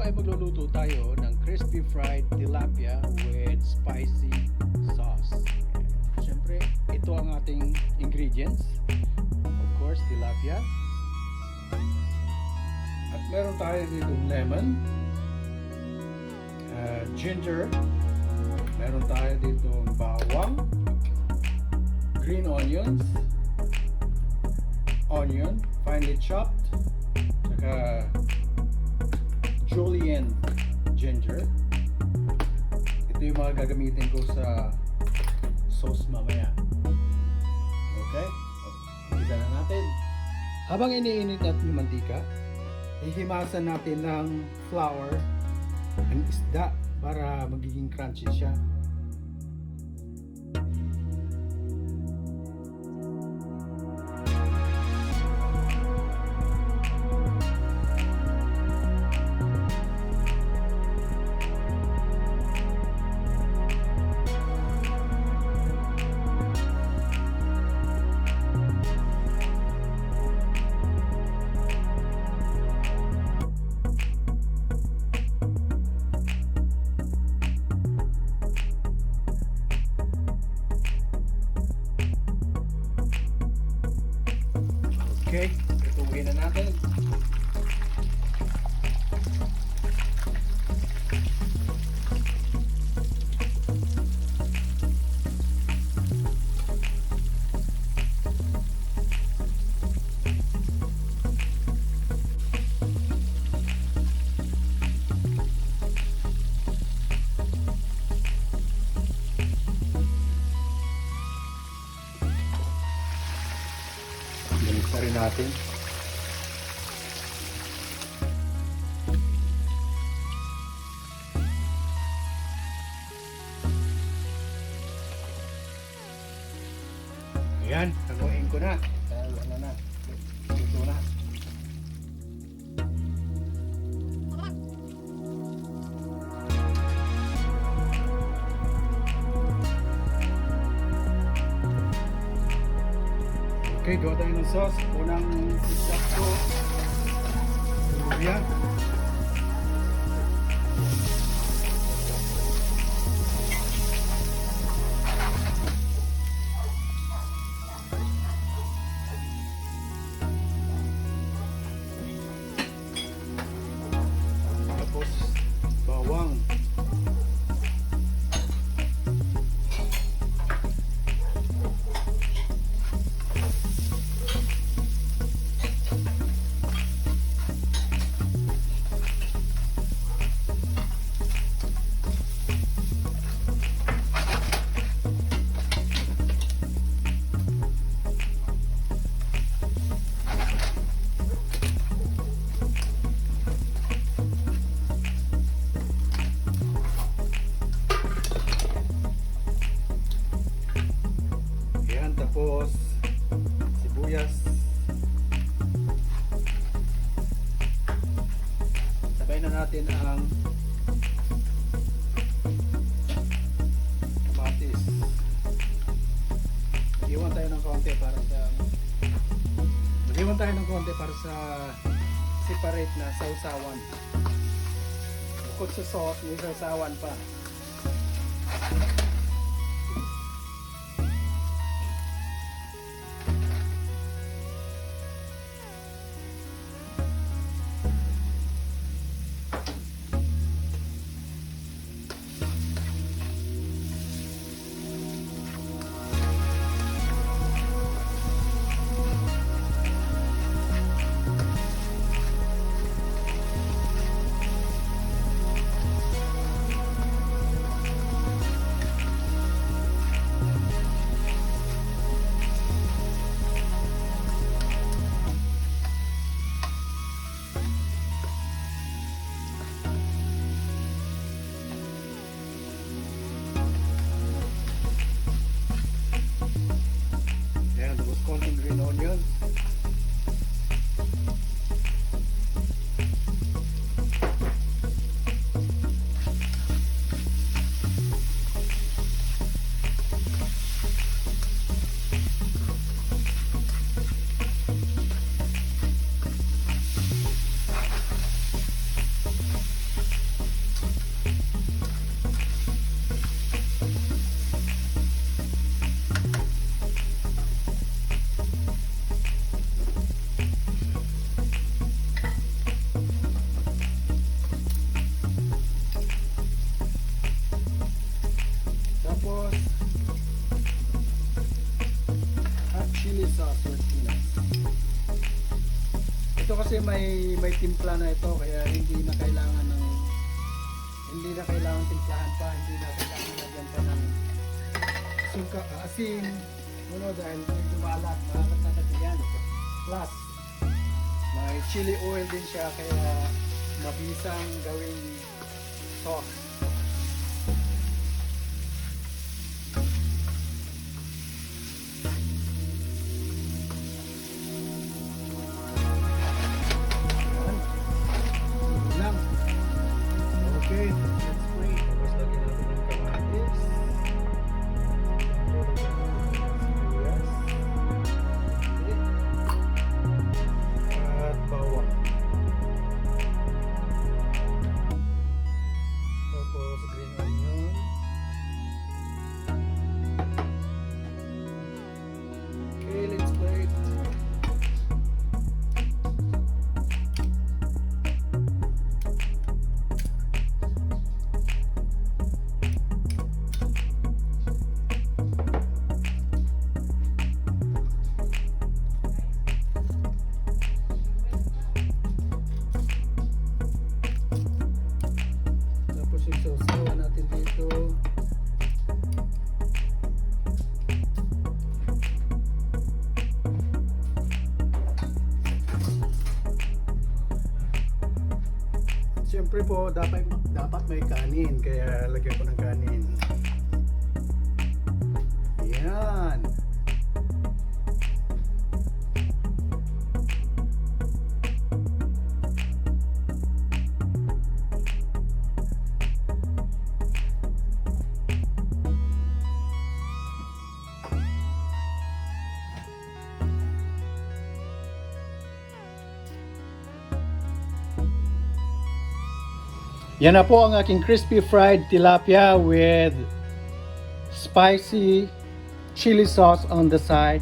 ay magluluto tayo ng crispy fried tilapia with spicy sauce. Siyempre, ito ang ating ingredients. Of course, tilapia. At meron tayo dito lemon, ginger, meron tayo dito bawang, green onions, onion, finely chopped, saka julienne ginger. Ito yung mga gagamitin ko sa sauce mamaya. Okay? Umpisa na natin. Habang iniinit natin yung mantika, hihimasan natin ng flour ang isda para magiging crunchy siya. Okay, tutubuhin na natin. Balik na rin natin. Ayan, hanguin ko na. Ano na. Ito na. Okay, gawa tayo ng sauce. Unang isap ko, luya. Tapos, bawang. Tapos sibuyas, sabay na natin ang kamatis. Mag-iwan tayo ng konti para sa separate na sawsawan. Bukod sa sauce, may sawsawan pa. chili sauce. Ito kasi may timpla na ito, kaya hindi na kailangan timplahan pa, hindi na kailangan lagyan pa ng suka, asin, dahil medyo maalat na yan. Plus, may chili oil din siya, kaya mabisang gawing sauce. Okay, let's wait. Tapos lagyan natin ng kamatis. At bawang. Tapos green onion. Okay, let's wait. Sausawan natin dito. Siyempre po, dapat may kanin, kaya lagyan ko ng kanin. Yan. Yan na po ang aking crispy fried tilapia with spicy chili sauce on the side.